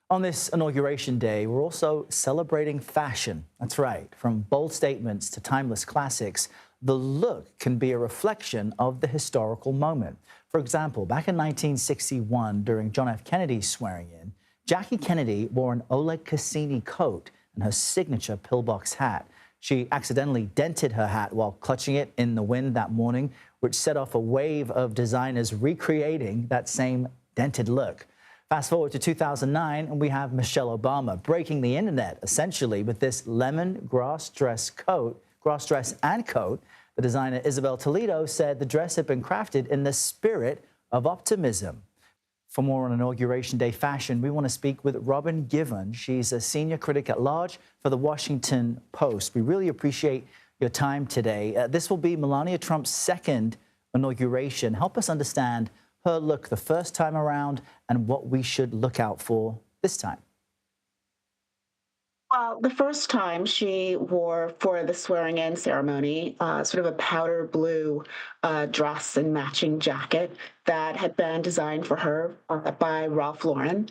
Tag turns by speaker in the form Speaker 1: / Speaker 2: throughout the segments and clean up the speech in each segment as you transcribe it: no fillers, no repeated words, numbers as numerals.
Speaker 1: On this Inauguration Day, we're also celebrating fashion. That's right. From bold statements to timeless classics, the look can be a reflection of the historical moment. For example, back in 1961, during John F. Kennedy's swearing in, Jackie Kennedy wore an Oleg Cassini coat and her signature pillbox hat. She accidentally dented her hat while clutching it in the wind that morning, which set off a wave of designers recreating that same dented look. Fast forward to 2009, and we have Michelle Obama breaking the internet, essentially, with this lemon grass dress and coat. The designer Isabel Toledo said the dress had been crafted in the spirit of optimism. For more on Inauguration Day fashion, we want to speak with Robin Givhan. She's a senior critic at large for the Washington Post. We really appreciate your time today. This will be Melania Trump's second inauguration. Help us understand her look the first time around and what we should look out for this time.
Speaker 2: Well, the first time she wore for the swearing-in ceremony, sort of a powder blue dress and matching jacket that had been designed for her by Ralph Lauren.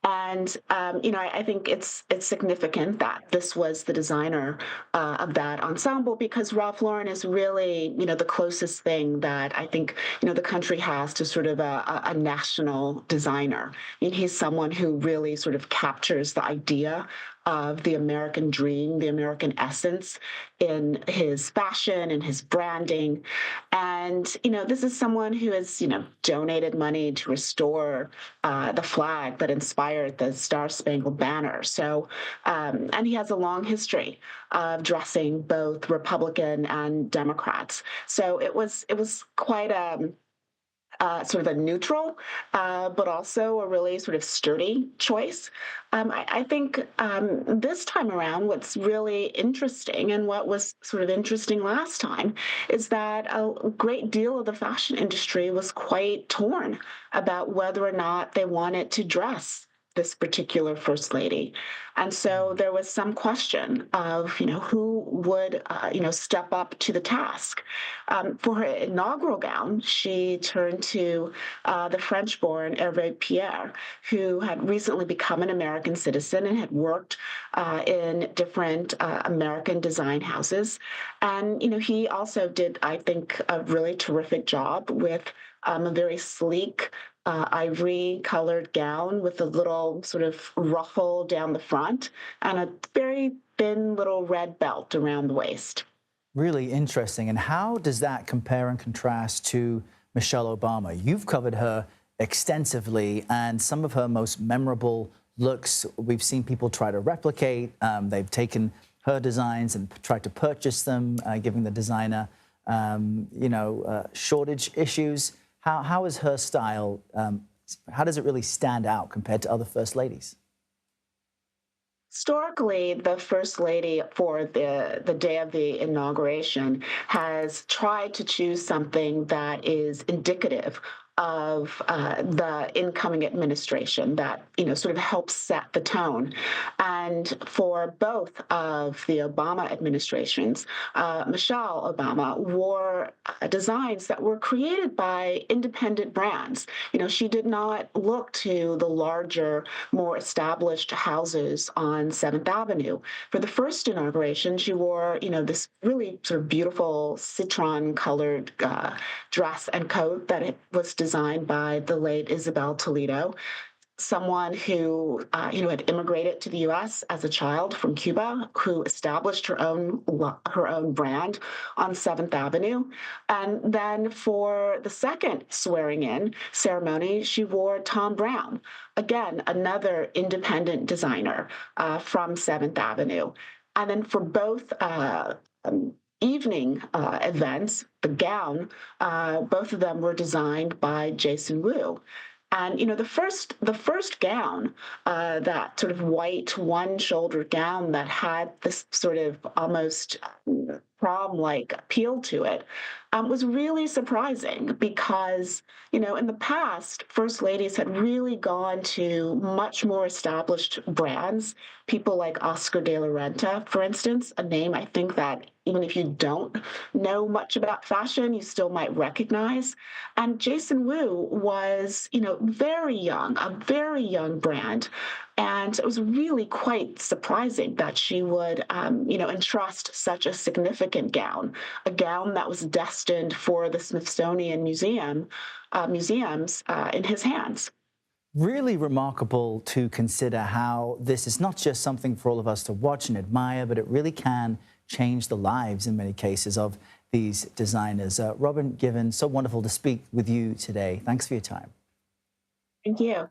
Speaker 2: And, I think it's significant that this was the designer of that ensemble because Ralph Lauren is really, the closest thing that I think, the country has to sort of a national designer. He's someone who really sort of captures the idea of the American dream, the American essence in his fashion and his branding. And, this is someone who has, donated money to restore the flag that inspired the Star-Spangled Banner. So, and he has a long history of dressing both Republican and Democrats. So it was quite sort of a neutral, but also a really sort of sturdy choice. I think this time around, what's really interesting and what was sort of interesting last time is that a great deal of the fashion industry was quite torn about whether or not they wanted to dress this particular first lady. And so there was some question of, who would, step up to the task. For her inaugural gown, she turned to the French-born Hervé Pierre, who had recently become an American citizen and had worked in different American design houses. And, he also did, I think, a really terrific job with a very sleek, ivory-colored gown with a little sort of ruffle down the front and a very thin little red belt around the waist.
Speaker 1: Really interesting. And how does that compare and contrast to Michelle Obama? You've covered her extensively, and some of her most memorable looks we've seen people try to replicate. They've taken her designs and tried to purchase them, giving the designer, shortage issues. How is her style, how does it really stand out compared to other first ladies?
Speaker 2: Historically, the First Lady for the day of the inauguration has tried to choose something that is indicative of the incoming administration that, sort of helps set the tone. And for both of the Obama administrations, Michelle Obama wore designs that were created by independent brands. She did not look to the larger, more established houses on 7th Avenue. For the first inauguration, she wore, this really sort of beautiful citron-colored dress and coat that it was designed by the late Isabel Toledo, someone who, had immigrated to the U.S. as a child from Cuba, who established her own brand on 7th Avenue. And then for the second swearing-in ceremony, she wore Tom Brown, again, another independent designer from 7th Avenue. And then for both evening events, the gown, both of them were designed by Jason Wu. And the first gown, that sort of white one-shoulder gown that had this sort of almost prom-like appeal to it, was really surprising because, in the past, first ladies had really gone to much more established brands, people like Oscar de la Renta, for instance, a name I think that even if you don't know much about fashion, you still might recognize. And Jason Wu was, very young, a very young brand, And it was really quite surprising that she would, entrust such a significant gown, a gown that was destined for the Smithsonian museums, in his hands.
Speaker 1: Really remarkable to consider how this is not just something for all of us to watch and admire, but it really can change the lives in many cases of these designers. Robin Givhan, so wonderful to speak with you today. Thanks for your time.
Speaker 2: Thank you.